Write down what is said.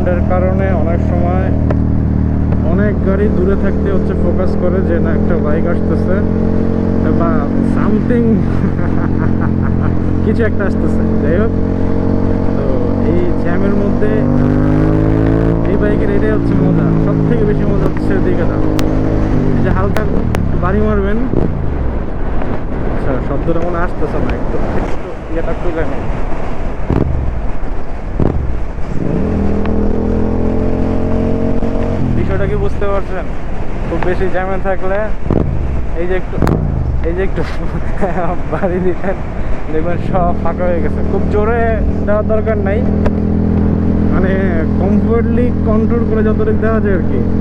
সাউন্ডের কারণে অনেক সময় অনেক গাড়ি দূরে থাকতে হচ্ছে ফোকাস করে যে না একটা বাইক আসতেছে বা সামথিং কিছু একটা আসতেছে। যাই হোক, তো এই জ্যামের মধ্যে এই বাইকের এটাই হচ্ছে মজা, সব থেকে বেশি মজা হচ্ছে দিকে দাও যে হালকা বাড়ি মারবেন। আচ্ছা, শব্দটা মনে আসতেছে না, একটু একটু ইয়েটা খুলে নেই। বিষয়টা কি বুঝতে পারছেন? খুব বেশি জ্যামে থাকলে এই যে একটু বাড়ি দিতেন, দেখবেন সব ফাঁকা হয়ে গেছে। খুব জোরে দেওয়ার দরকার নাই, মানে কমফোর্টলি কন্ট্রোল করে যতটুকু দেওয়া যায় আর কি।